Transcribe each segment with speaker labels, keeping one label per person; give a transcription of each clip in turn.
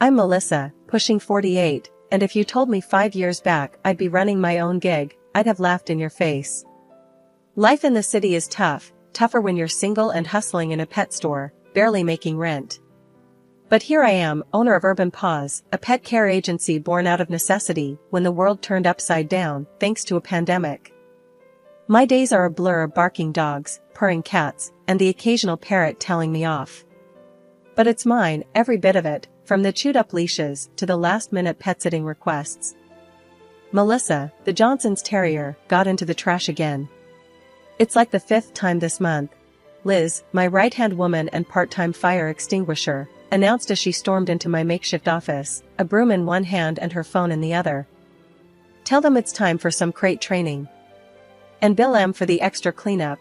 Speaker 1: I'm Melissa, pushing 48, and if you told me 5 years back I'd be running my own gig, I'd have laughed in your face. Life in the city is tough, tougher when you're single and hustling in a pet store, barely making rent. But here I am, owner of Urban Paws, a pet care agency born out of necessity when the world turned upside down, thanks to a pandemic. My days are a blur of barking dogs, purring cats, and the occasional parrot telling me off. But it's mine, every bit of it, from the chewed-up leashes to the last-minute pet-sitting requests. Melissa, the Johnson's Terrier, got into the trash again. It's like the 5th time this month. Liz, my right-hand woman and part-time fire extinguisher, announced as she stormed into my makeshift office, a broom in one hand and her phone in the other. Tell them it's time for some crate training. And bill them for the extra cleanup.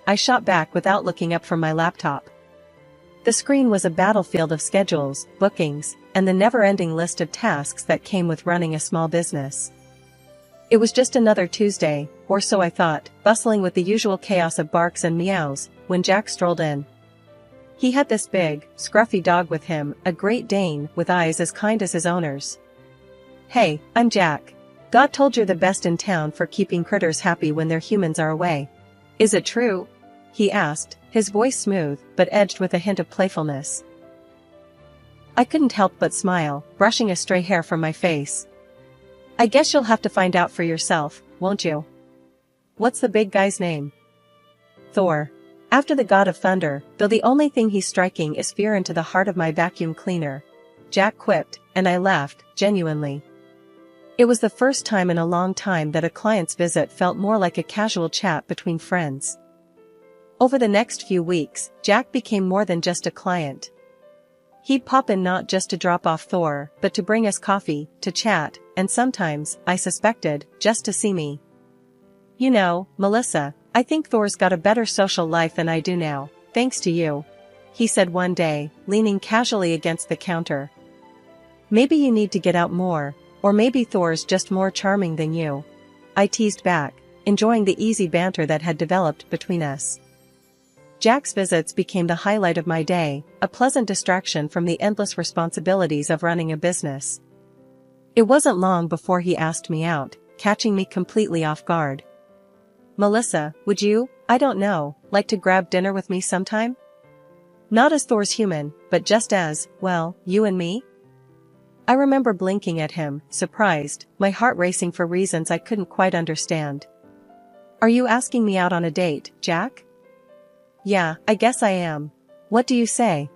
Speaker 1: I shot back without looking up from my laptop. The screen was a battlefield of schedules, bookings, and the never-ending list of tasks that came with running a small business. It was just another Tuesday, or so I thought, bustling with the usual chaos of barks and meows, when Jack strolled in. He had this big, scruffy dog with him, a Great Dane with eyes as kind as his owner's. "Hey, I'm Jack. God told you're the best in town for keeping critters happy when their humans are away. Is it true?" he asked, his voice smooth, but edged with a hint of playfulness. I couldn't help but smile, brushing a stray hair from my face. "I guess you'll have to find out for yourself, won't you?" "What's the big guy's name?" "Thor. After the god of thunder, though the only thing he's striking is fear into the heart of my vacuum cleaner," Jack quipped, and I laughed, genuinely. It was the first time in a long time that a client's visit felt more like a casual chat between friends. Over the next few weeks, Jack became more than just a client. He'd pop in not just to drop off Thor, but to bring us coffee, to chat, and sometimes, I suspected, just to see me. "You know, Melissa, I think Thor's got a better social life than I do now, thanks to you," he said one day, leaning casually against the counter. "Maybe you need to get out more, or maybe Thor's just more charming than you," I teased back, enjoying the easy banter that had developed between us. Jack's visits became the highlight of my day, a pleasant distraction from the endless responsibilities of running a business. It wasn't long before he asked me out, catching me completely off guard. "Melissa, would you, I don't know, like to grab dinner with me sometime? Not as Thor's human, but just as, well, you and me?" I remember blinking at him, surprised, my heart racing for reasons I couldn't quite understand. "Are you asking me out on a date, Jack?" "Yeah, I guess I am. What do you say?"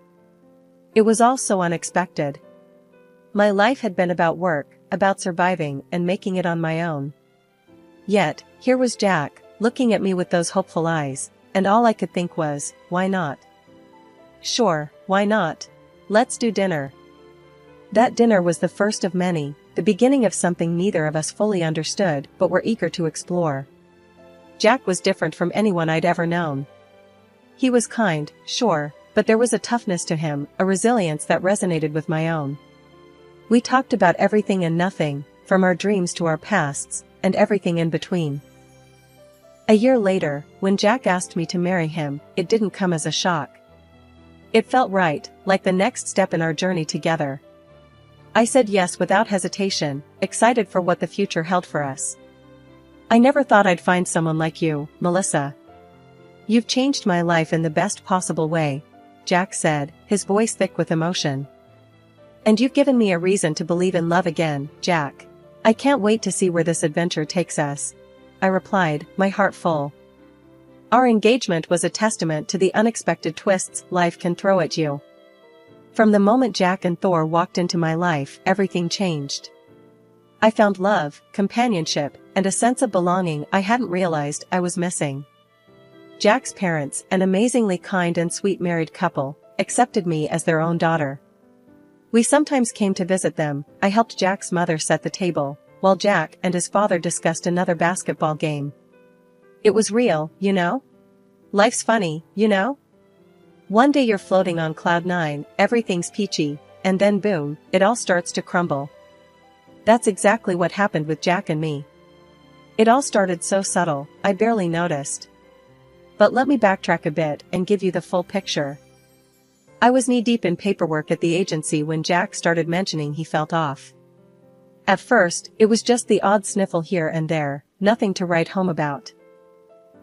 Speaker 1: It was all so unexpected. My life had been about work, about surviving and making it on my own. Yet, here was Jack, looking at me with those hopeful eyes, and all I could think was, why not? Sure, why not? Let's do dinner. That dinner was the first of many, the beginning of something neither of us fully understood but were eager to explore. Jack was different from anyone I'd ever known. He was kind, sure, but there was a toughness to him, a resilience that resonated with my own. We talked about everything and nothing, from our dreams to our pasts, and everything in between. A year later, when Jack asked me to marry him, it didn't come as a shock. It felt right, like the next step in our journey together. I said yes without hesitation, excited for what the future held for us. "I never thought I'd find someone like you, Melissa. You've changed my life in the best possible way," Jack said, his voice thick with emotion. "And you've given me a reason to believe in love again, Jack. I can't wait to see where this adventure takes us," I replied, my heart full. Our engagement was a testament to the unexpected twists life can throw at you. From the moment Jack and Thor walked into my life, everything changed. I found love, companionship, and a sense of belonging I hadn't realized I was missing. Jack's parents, an amazingly kind and sweet married couple, accepted me as their own daughter. We sometimes came to visit them. I helped Jack's mother set the table, while Jack and his father discussed another basketball game. It was real, you know? Life's funny, you know? One day you're floating on cloud 9, everything's peachy, and then boom, it all starts to crumble. That's exactly what happened with Jack and me. It all started so subtle, I barely noticed. But let me backtrack a bit and give you the full picture. I was knee-deep in paperwork at the agency when Jack started mentioning he felt off. At first, it was just the odd sniffle here and there, nothing to write home about.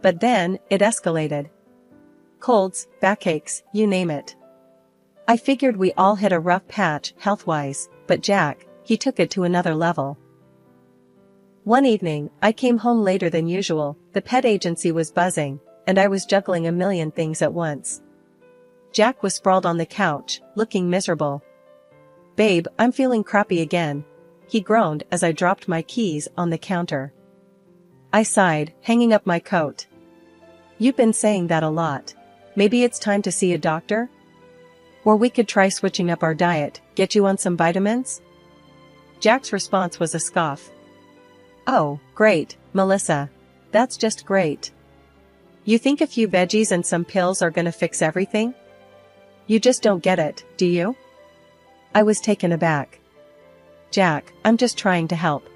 Speaker 1: But then, it escalated. Colds, backaches, you name it. I figured we all hit a rough patch, health-wise, but Jack, he took it to another level. One evening, I came home later than usual, the pet agency was buzzing, and I was juggling a million things at once. Jack was sprawled on the couch, looking miserable. "Babe, I'm feeling crappy again," he groaned as I dropped my keys on the counter. I sighed, hanging up my coat. "You've been saying that a lot. Maybe it's time to see a doctor? Or we could try switching up our diet, get you on some vitamins?" Jack's response was a scoff. "Oh, great, Melissa. That's just great. You think a few veggies and some pills are gonna fix everything? You just don't get it, do you?" I was taken aback. "Jack, I'm just trying to help.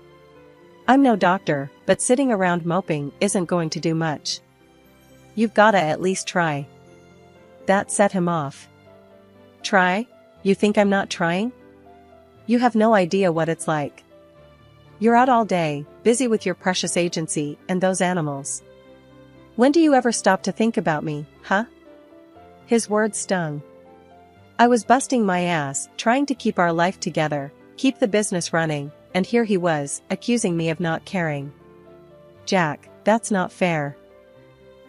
Speaker 1: I'm no doctor, but sitting around moping isn't going to do much. You've gotta at least try." That set him off. "Try? You think I'm not trying? You have no idea what it's like. You're out all day, busy with your precious agency and those animals. When do you ever stop to think about me, huh?" His words stung. I was busting my ass, trying to keep our life together, keep the business running, and here he was, accusing me of not caring. "Jack, that's not fair.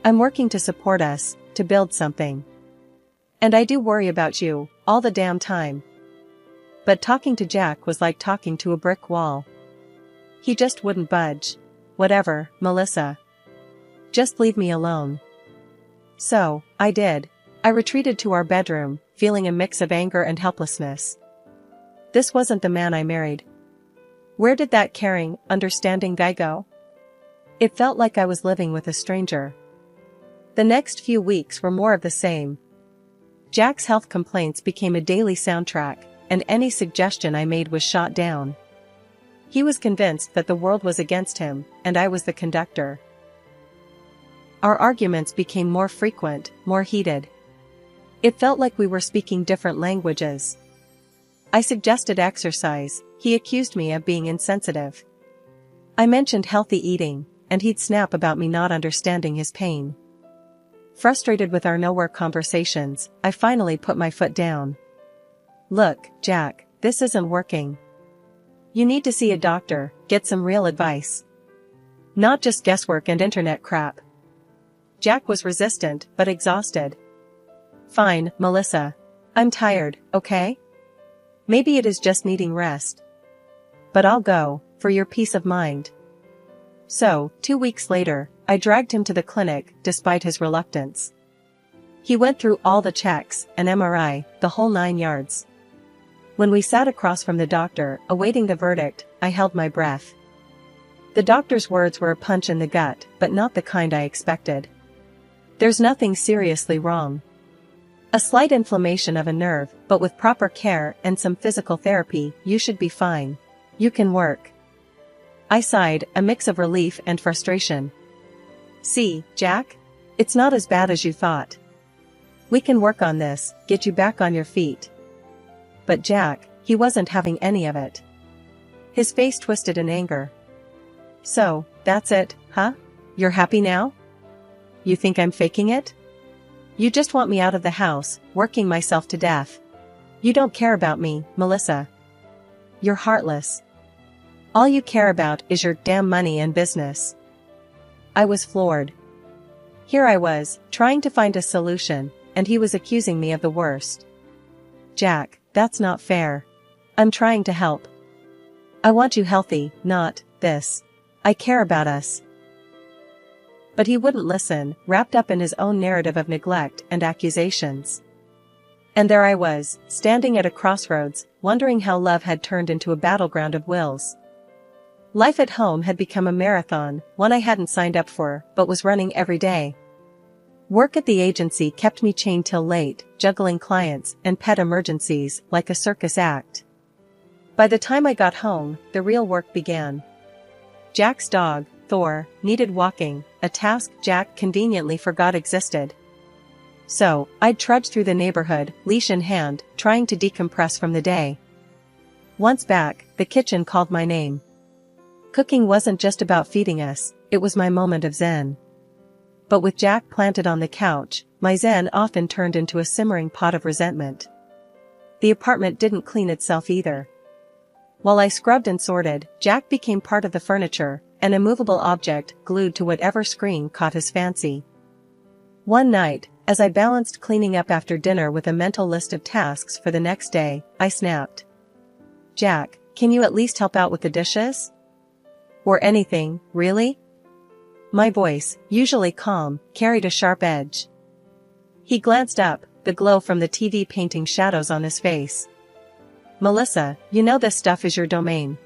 Speaker 1: I'm working to support us, to build something. And I do worry about you, all the damn time." But talking to Jack was like talking to a brick wall. He just wouldn't budge. "Whatever, Melissa. Just leave me alone." So, I did. I retreated to our bedroom, feeling a mix of anger and helplessness. This wasn't the man I married. Where did that caring, understanding guy go? It felt like I was living with a stranger. The next few weeks were more of the same. Jack's health complaints became a daily soundtrack, and any suggestion I made was shot down. He was convinced that the world was against him, and I was the conductor. Our arguments became more frequent, more heated. It felt like we were speaking different languages. I suggested exercise, he accused me of being insensitive. I mentioned healthy eating, and he'd snap about me not understanding his pain. Frustrated with our nowhere conversations, I finally put my foot down. "Look, Jack, this isn't working. You need to see a doctor, get some real advice. Not just guesswork and internet crap." Jack was resistant, but exhausted. "Fine, Melissa. I'm tired, okay? Maybe it is just needing rest. But I'll go, for your peace of mind." So, 2 weeks later, I dragged him to the clinic, despite his reluctance. He went through all the checks, an MRI, the whole 9 yards. When we sat across from the doctor, awaiting the verdict, I held my breath. The doctor's words were a punch in the gut, but not the kind I expected. "There's nothing seriously wrong. A slight inflammation of a nerve, but with proper care and some physical therapy, you should be fine. You can work." I sighed, a mix of relief and frustration. "See, Jack? It's not as bad as you thought. We can work on this, get you back on your feet." But Jack, he wasn't having any of it. His face twisted in anger. "So, that's it, huh? You're happy now? You think I'm faking it? You just want me out of the house, working myself to death. You don't care about me, Melissa. You're heartless. All you care about is your damn money and business." I was floored. Here I was, trying to find a solution, and he was accusing me of the worst. "Jack, that's not fair. I'm trying to help. I want you healthy, not this. I care about us." But he wouldn't listen, wrapped up in his own narrative of neglect and accusations. And there I was, standing at a crossroads, wondering how love had turned into a battleground of wills. Life at home had become a marathon, one I hadn't signed up for, but was running every day. Work at the agency kept me chained till late, juggling clients and pet emergencies like a circus act. By the time I got home, the real work began. Jack's dog, Thor, needed walking, a task Jack conveniently forgot existed. So, I'd trudge through the neighborhood, leash in hand, trying to decompress from the day. Once back, the kitchen called my name. Cooking wasn't just about feeding us, it was my moment of zen. But with Jack planted on the couch, my zen often turned into a simmering pot of resentment. The apartment didn't clean itself either. While I scrubbed and sorted, Jack became part of the furniture, an immovable object glued to whatever screen caught his fancy. One night, as I balanced cleaning up after dinner with a mental list of tasks for the next day, I snapped. Jack, can you at least help out with the dishes? Or anything, really? My voice, usually calm, carried a sharp edge. He glanced up, the glow from the TV painting shadows on his face. Melissa, you know this stuff is your domain.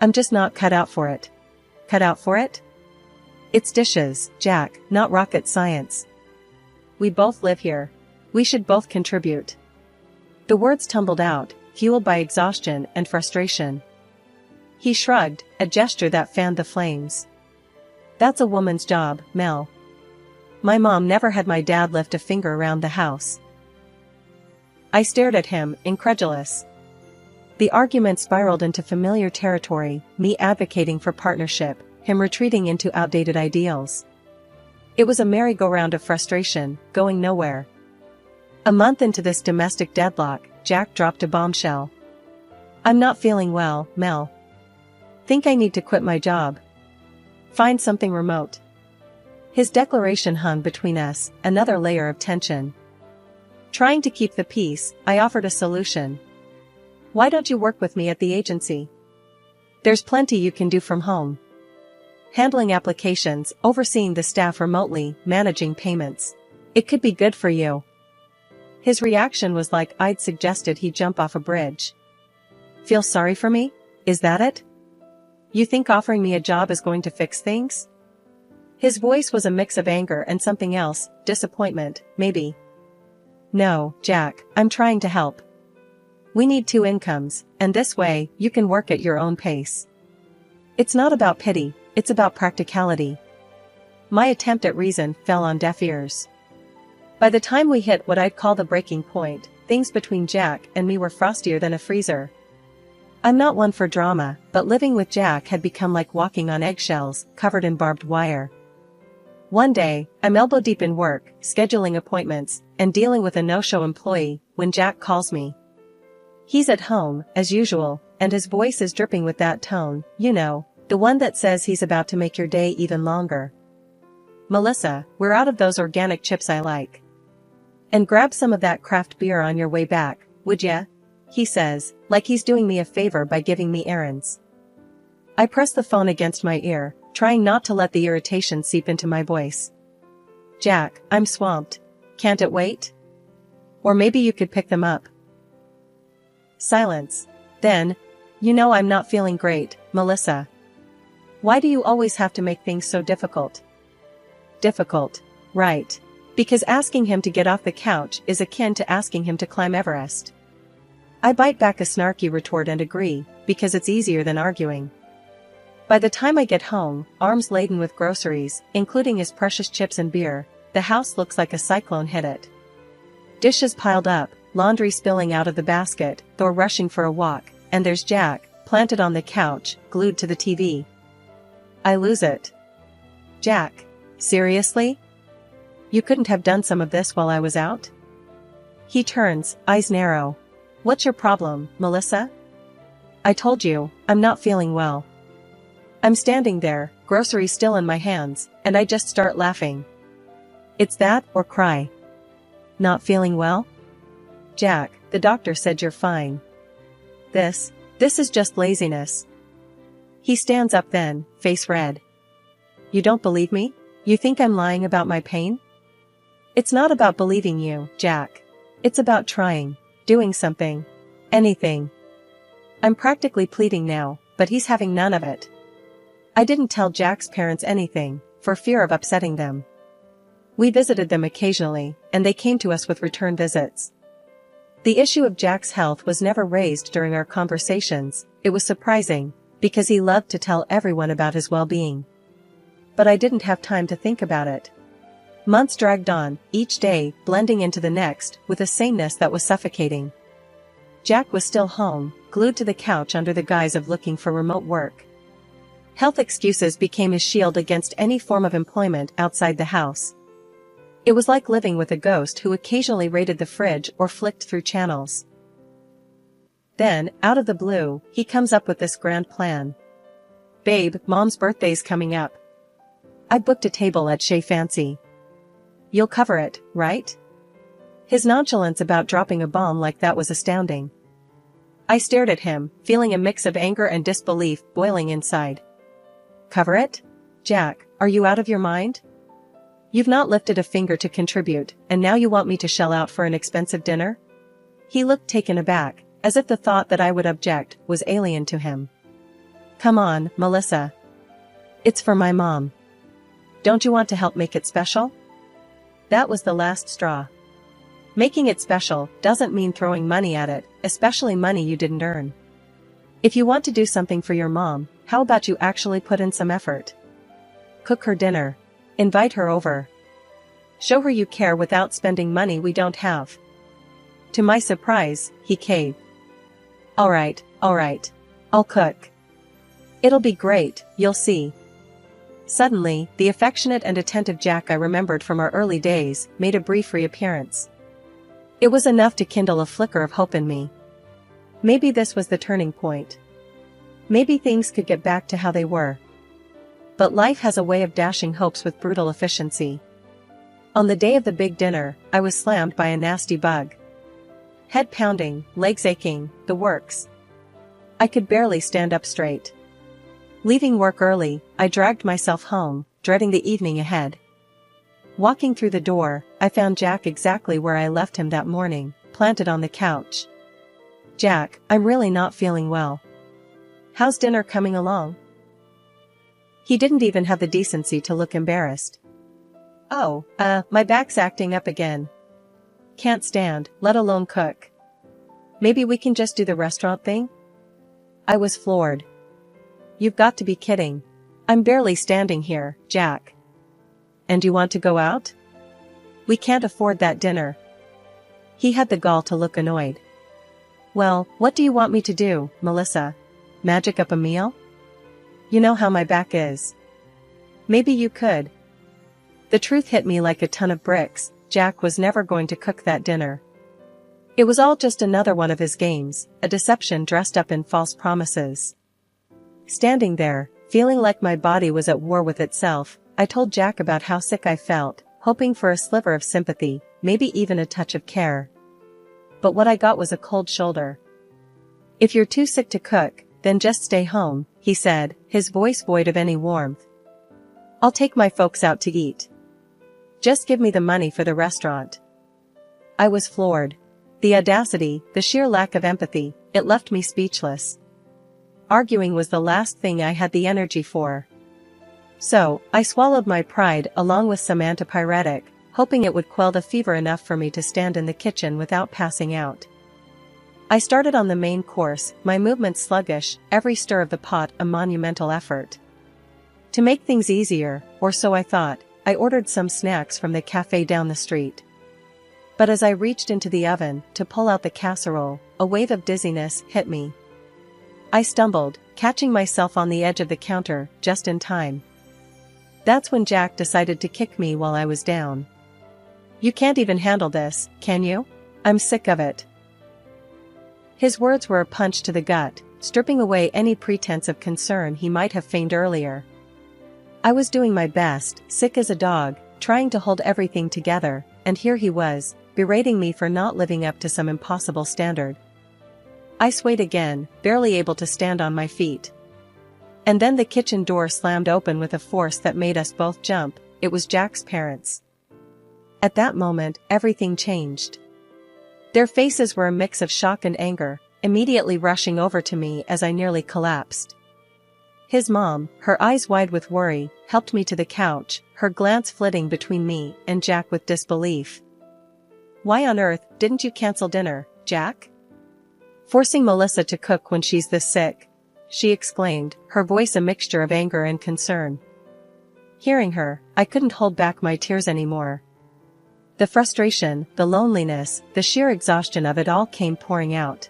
Speaker 1: I'm just not cut out for it. Cut out for it? It's dishes, Jack, not rocket science. We both live here. We should both contribute. The words tumbled out, fueled by exhaustion and frustration. He shrugged, a gesture that fanned the flames. That's a woman's job, Mel. My mom never had my dad lift a finger around the house. I stared at him, incredulous. The argument spiraled into familiar territory, me advocating for partnership, him retreating into outdated ideals. It was a merry-go-round of frustration, going nowhere. A month into this domestic deadlock, Jack dropped a bombshell. I'm not feeling well, Mel. Think I need to quit my job. Find something remote. His declaration hung between us, another layer of tension. Trying to keep the peace, I offered a solution. Why don't you work with me at the agency? There's plenty you can do from home. Handling applications, overseeing the staff remotely, managing payments. It could be good for you. His reaction was like I'd suggested he jump off a bridge. Feel sorry for me? Is that it? You think offering me a job is going to fix things? His voice was a mix of anger and something else, disappointment, maybe. No, Jack, I'm trying to help. We need 2 incomes, and this way, you can work at your own pace. It's not about pity, it's about practicality. My attempt at reason fell on deaf ears. By the time we hit what I'd call the breaking point, things between Jack and me were frostier than a freezer. I'm not one for drama, but living with Jack had become like walking on eggshells, covered in barbed wire. One day, I'm elbow deep in work, scheduling appointments, and dealing with a no-show employee, when Jack calls me. He's at home, as usual, and his voice is dripping with that tone, you know, the one that says he's about to make your day even longer. Melissa, we're out of those organic chips I like. And grab some of that craft beer on your way back, would ya? He says, like he's doing me a favor by giving me errands. I press the phone against my ear, trying not to let the irritation seep into my voice. Jack, I'm swamped. Can't it wait? Or maybe you could pick them up. Silence. Then, you know I'm not feeling great, Melissa. Why do you always have to make things so difficult? Difficult. Right. Because asking him to get off the couch is akin to asking him to climb Everest. I bite back a snarky retort and agree, because it's easier than arguing. By the time I get home, arms laden with groceries, including his precious chips and beer, the house looks like a cyclone hit it. Dishes piled up, laundry spilling out of the basket, Thor rushing for a walk, and there's Jack, planted on the couch, glued to the TV. I lose it. Jack, seriously? You couldn't have done some of this while I was out? He turns, eyes narrow. What's your problem, Melissa? I told you, I'm not feeling well. I'm standing there, groceries still in my hands, and I just start laughing. It's that, or cry. Not feeling well? Jack, the doctor said you're fine. This is just laziness. He stands up then, face red. You don't believe me? You think I'm lying about my pain? It's not about believing you, Jack. It's about trying, doing something. Anything. I'm practically pleading now, but he's having none of it. I didn't tell Jack's parents anything, for fear of upsetting them. We visited them occasionally, and they came to us with return visits. The issue of Jack's health was never raised during our conversations. It was surprising, because he loved to tell everyone about his well-being. But I didn't have time to think about it. Months dragged on, each day blending into the next with a sameness that was suffocating. Jack was still home, glued to the couch under the guise of looking for remote work. Health excuses became his shield against any form of employment outside the house. It was like living with a ghost who occasionally raided the fridge or flicked through channels. Then, out of the blue, he comes up with this grand plan. "Babe, Mom's birthday's coming up. I booked a table at Chez Fancy. You'll cover it, right?" His nonchalance about dropping a bomb like that was astounding. I stared at him, feeling a mix of anger and disbelief boiling inside. "Cover it? Jack, are you out of your mind? You've not lifted a finger to contribute, and now you want me to shell out for an expensive dinner?" He looked taken aback, as if the thought that I would object was alien to him. "Come on, Melissa. It's for my mom. Don't you want to help make it special?" That was the last straw. Making it special doesn't mean throwing money at it, especially money you didn't earn. If you want to do something for your mom, how about you actually put in some effort? Cook her dinner. Invite her over. Show her you care without spending money we don't have. To my surprise, he caved. All right, I'll cook. It'll be great, you'll see." Suddenly, the affectionate and attentive Jack I remembered from our early days made a brief reappearance. It was enough to kindle a flicker of hope in me. Maybe this was the turning point. Maybe things could get back to how they were. But life has a way of dashing hopes with brutal efficiency. On the day of the big dinner, I was slammed by a nasty bug. Head pounding, legs aching, the works. I could barely stand up straight. Leaving work early, I dragged myself home, dreading the evening ahead. Walking through the door, I found Jack exactly where I left him that morning, planted on the couch. "Jack, I'm really not feeling well. How's dinner coming along?" He didn't even have the decency to look embarrassed. "Oh, my back's acting up again. Can't stand, let alone cook. Maybe we can just do the restaurant thing?" I was floored. "You've got to be kidding. I'm barely standing here, Jack. And you want to go out? We can't afford that dinner." He had the gall to look annoyed. "Well, what do you want me to do, Melissa? Magic up a meal? You know how my back is. Maybe you could." The truth hit me like a ton of bricks. Jack was never going to cook that dinner. It was all just another one of his games, a deception dressed up in false promises. Standing there, feeling like my body was at war with itself, I told Jack about how sick I felt, hoping for a sliver of sympathy, maybe even a touch of care. But what I got was a cold shoulder. "If you're too sick to cook, then just stay home," he said, his voice void of any warmth. "I'll take my folks out to eat. Just give me the money for the restaurant." I was floored. The audacity, the sheer lack of empathy, it left me speechless. Arguing was the last thing I had the energy for. So, I swallowed my pride along with some antipyretic, hoping it would quell the fever enough for me to stand in the kitchen without passing out. I started on the main course, my movements sluggish, every stir of the pot a monumental effort. To make things easier, or so I thought, I ordered some snacks from the cafe down the street. But as I reached into the oven to pull out the casserole, a wave of dizziness hit me. I stumbled, catching myself on the edge of the counter, just in time. That's when Jack decided to kick me while I was down. "You can't even handle this, can you? I'm sick of it." His words were a punch to the gut, stripping away any pretense of concern he might have feigned earlier. I was doing my best, sick as a dog, trying to hold everything together, and here he was, berating me for not living up to some impossible standard. I swayed again, barely able to stand on my feet. And then the kitchen door slammed open with a force that made us both jump. It was Jack's parents. At that moment, everything changed. Their faces were a mix of shock and anger, immediately rushing over to me as I nearly collapsed. His mom, her eyes wide with worry, helped me to the couch, her glance flitting between me and Jack with disbelief. "Why on earth didn't you cancel dinner, Jack? Forcing Melissa to cook when she's this sick," she exclaimed, her voice a mixture of anger and concern. Hearing her, I couldn't hold back my tears anymore. The frustration, the loneliness, the sheer exhaustion of it all came pouring out.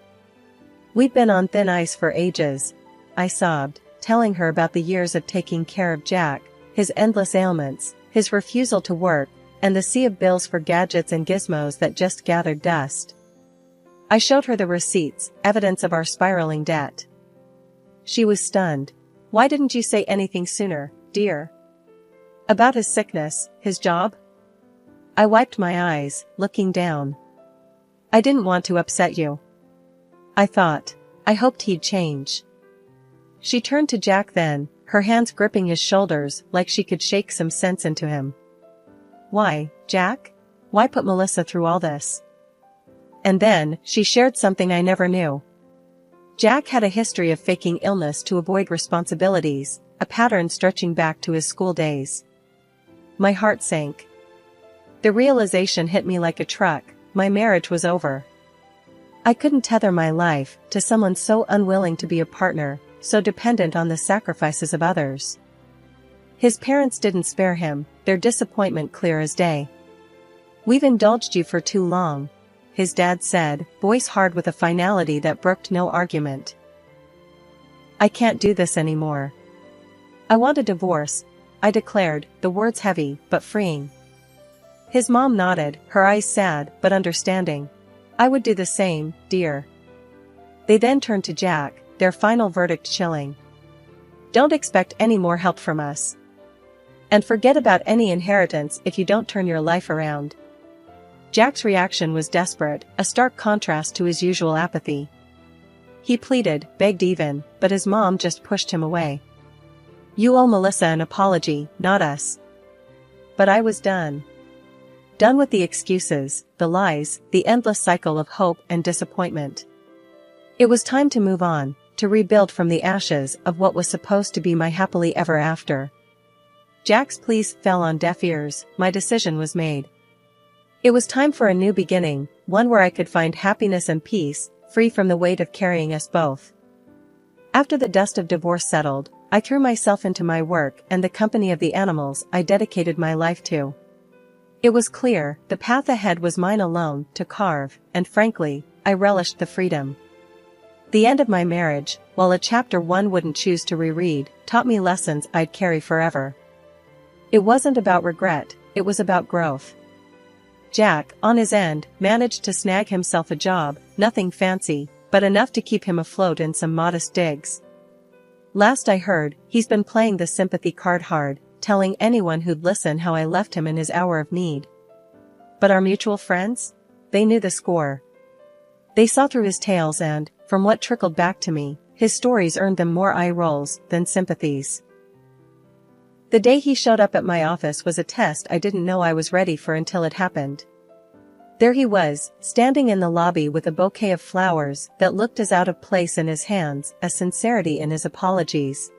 Speaker 1: "We'd been on thin ice for ages," I sobbed, telling her about the years of taking care of Jack, his endless ailments, his refusal to work, and the sea of bills for gadgets and gizmos that just gathered dust. I showed her the receipts, evidence of our spiraling debt. She was stunned. "Why didn't you say anything sooner, dear? About his sickness, his job?" I wiped my eyes, looking down. "I didn't want to upset you. I hoped he'd change." She turned to Jack then, her hands gripping his shoulders like she could shake some sense into him. "Why, Jack? Why put Melissa through all this?" And then, she shared something I never knew. Jack had a history of faking illness to avoid responsibilities, a pattern stretching back to his school days. My heart sank. The realization hit me like a truck: my marriage was over. I couldn't tether my life to someone so unwilling to be a partner, so dependent on the sacrifices of others. His parents didn't spare him, their disappointment clear as day. "We've indulged you for too long," his dad said, voice hard with a finality that brooked no argument. "I can't do this anymore. I want a divorce," I declared, the words heavy but freeing. His mom nodded, her eyes sad but understanding. "I would do the same, dear." They then turned to Jack, their final verdict chilling. "Don't expect any more help from us. And forget about any inheritance if you don't turn your life around." Jack's reaction was desperate, a stark contrast to his usual apathy. He pleaded, begged even, but his mom just pushed him away. "You owe Melissa an apology, not us." But I was done. Done with the excuses, the lies, the endless cycle of hope and disappointment. It was time to move on, to rebuild from the ashes of what was supposed to be my happily ever after. Jack's pleas fell on deaf ears. My decision was made. It was time for a new beginning, one where I could find happiness and peace, free from the weight of carrying us both. After the dust of divorce settled, I threw myself into my work and the company of the animals I dedicated my life to. It was clear, the path ahead was mine alone to carve, and frankly, I relished the freedom. The end of my marriage, while a chapter one wouldn't choose to reread, taught me lessons I'd carry forever. It wasn't about regret, it was about growth. Jack, on his end, managed to snag himself a job, nothing fancy, but enough to keep him afloat in some modest digs. Last I heard, he's been playing the sympathy card hard, telling anyone who'd listen how I left him in his hour of need. But our mutual friends? They knew the score. They saw through his tales and, from what trickled back to me, his stories earned them more eye rolls than sympathies. The day he showed up at my office was a test I didn't know I was ready for until it happened. There he was, standing in the lobby with a bouquet of flowers that looked as out of place in his hands as sincerity in his apologies.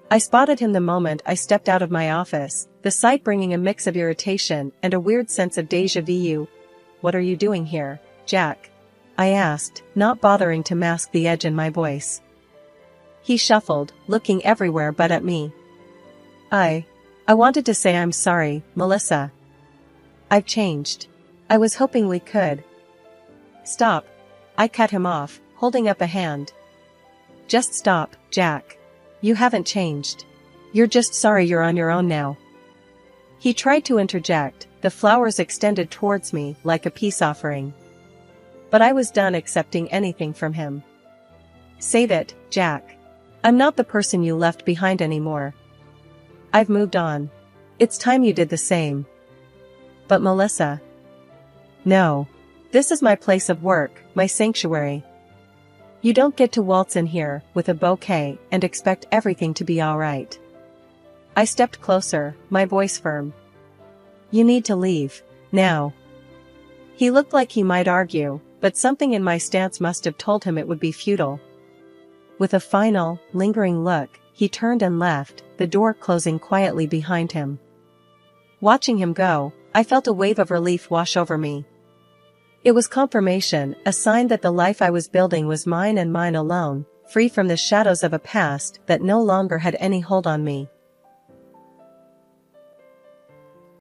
Speaker 1: I spotted him the moment I stepped out of my office, the sight bringing a mix of irritation and a weird sense of déjà vu. "What are you doing here, Jack?" I asked, not bothering to mask the edge in my voice. He shuffled, looking everywhere but at me. I wanted to say I'm sorry, Melissa. I've changed. I was hoping we could." "Stop." I cut him off, holding up a hand. "Just stop, Jack. You haven't changed. You're just sorry you're on your own now." He tried to interject, the flowers extended towards me like a peace offering. But I was done accepting anything from him. "Save it, Jack. I'm not the person you left behind anymore. I've moved on. It's time you did the same." "But Melissa." "No. This is my place of work, my sanctuary. You don't get to waltz in here with a bouquet and expect everything to be all right." I stepped closer, my voice firm. "You need to leave, now." He looked like he might argue, but something in my stance must have told him it would be futile. With a final, lingering look, he turned and left, the door closing quietly behind him. Watching him go, I felt a wave of relief wash over me. It was confirmation, a sign that the life I was building was mine and mine alone, free from the shadows of a past that no longer had any hold on me.